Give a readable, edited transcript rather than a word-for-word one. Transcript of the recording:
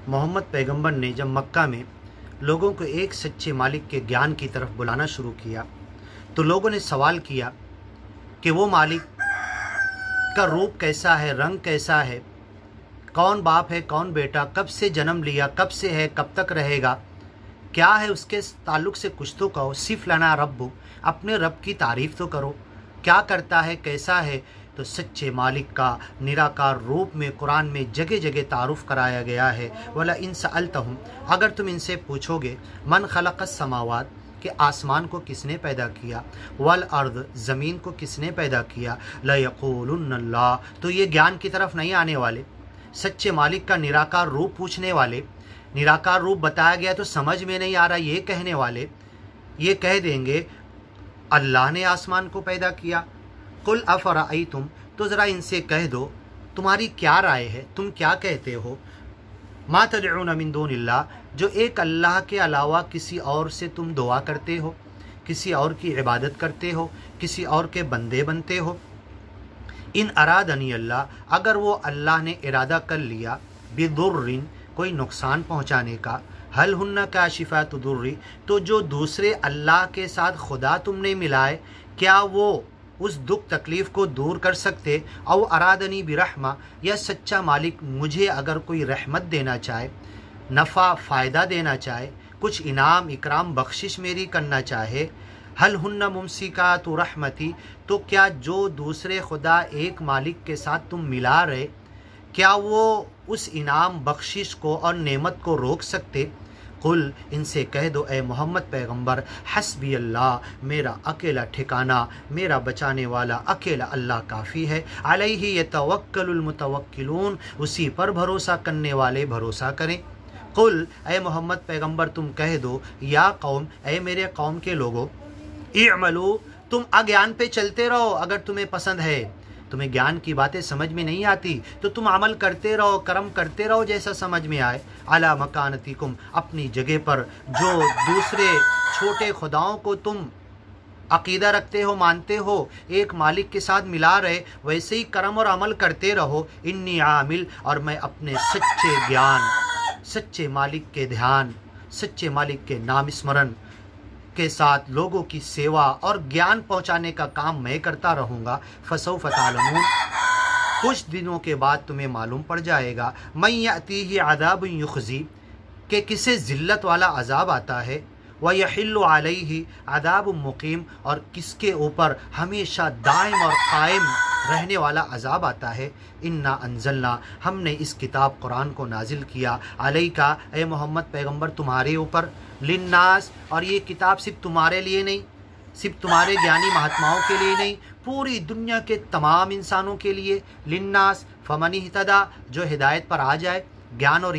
मोहम्मद पैगंबर ने जब मक्का में लोगों को एक सच्चे मालिक के ज्ञान की तरफ बुलाना शुरू किया तो लोगों ने सवाल किया कि वो मालिक का रूप कैसा है, रंग कैसा है, कौन बाप है कौन बेटा, कब से जन्म लिया, कब से है, कब तक रहेगा, क्या है उसके ताल्लुक़ से कुछ तो कहो। सिर्फ लना रब्बु, अपने रब की तारीफ़ तो करो, क्या करता है, कैसा है। तो सच्चे मालिक का निराकार रूप में कुरान में जगह जगह तारुफ कराया गया है। वला इन सअल्तहुम, अगर तुम इनसे पूछोगे मन खलक़स समावात, कि आसमान को किसने पैदा किया, वल अर्द, ज़मीन को किसने पैदा किया, ला यक़ूलुन्नल्लाह, तो ये ज्ञान की तरफ नहीं आने वाले। सच्चे मालिक का निराकार रूप पूछने वाले, निराकार रूप बताया गया तो समझ में नहीं आ रहा, ये कहने वाले ये कह देंगे अल्लाह ने आसमान को पैदा किया। कुल अफ़रअयतुम, तो ज़रा इनसे कह दो तुम्हारी क्या राय है, तुम क्या कहते हो। मा तदऊन मिन दूनिल्लाह, जो एक अल्लाह के अलावा किसी और से तुम दुआ करते हो, किसी और की इबादत करते हो, किसी और के बंदे बनते हो। इन अरादनी अल्लाह, अगर वो अल्लाह ने इरादा कर लिया बिदुर्रिन, कोई नुकसान पहुँचाने का, हल हुन्ना काशिफात दुर्री, तो जो दूसरे अल्लाह के साथ खुदा तुमने मिलाए, क्या वो उस दुख तकलीफ़ को दूर कर सकते। औ अरादनी बिरहमा, या सच्चा मालिक मुझे अगर कोई रहमत देना चाहे, नफ़ा फ़ायदा देना चाहे, कुछ इनाम इकराम बख्शिश मेरी करना चाहे, हल हुन्ना मुमसिकातु रहमती, तो क्या जो दूसरे खुदा एक मालिक के साथ तुम मिला रहे, क्या वो उस इनाम बख्शिश को और नेमत को रोक सकते। कुल, इनसे कह दो ए मोहम्मद पैगंबर, हस्बी अल्लाह, मेरा अकेला ठिकाना, मेरा बचाने वाला अकेला अल्लाह काफ़ी है। अलैहि यतवक्कलुल मुतवक्किलून, उसी पर भरोसा करने वाले भरोसा करें। कुल, ए मोहम्मद पैगंबर तुम कह दो या कौम, ए मेरे कौम के लोगों, इअमलू, तुम अज्ञान पे चलते रहो। अगर तुम्हें पसंद है, तुम्हें ज्ञान की बातें समझ में नहीं आती तो तुम अमल करते रहो, कर्म करते रहो जैसा समझ में आए। अला मकानतिकुम, अपनी जगह पर जो दूसरे छोटे खुदाओं को तुम अकीदा रखते हो, मानते हो, एक मालिक के साथ मिला रहे, वैसे ही कर्म और अमल करते रहो। इन्नी आमिल, और मैं अपने सच्चे ज्ञान, सच्चे मालिक के ध्यान, सच्चे मालिक के नाम स्मरण के साथ लोगों की सेवा और ज्ञान पहुंचाने का काम मैं करता रहूँगा। फसौफ तालमून, कुछ दिनों के बाद तुम्हें मालूम पड़ जाएगा। मैं यअतीहि अज़ाब युख़ज़ी, के किसे ज़िल्लत वाला अज़ाब आता है, व यहिल्लु अलैहि अज़ाब मुक़ीम, और किसके ऊपर हमेशा दायम और कायम रहने वाला अज़ाब आता है। इन्ना अंज़लना, हमने इस किताब कुरान को नाजिल किया, अलैका, ए मोहम्मद पैगंबर तुम्हारे ऊपर, लिन्नास, और ये किताब सिर्फ तुम्हारे लिए नहीं, सिर्फ तुम्हारे ज्ञानी महात्माओं के लिए नहीं, पूरी दुनिया के तमाम इंसानों के लिए। लिन्नास फमन इहतदा, जो हिदायत पर आ जाए, ज्ञान और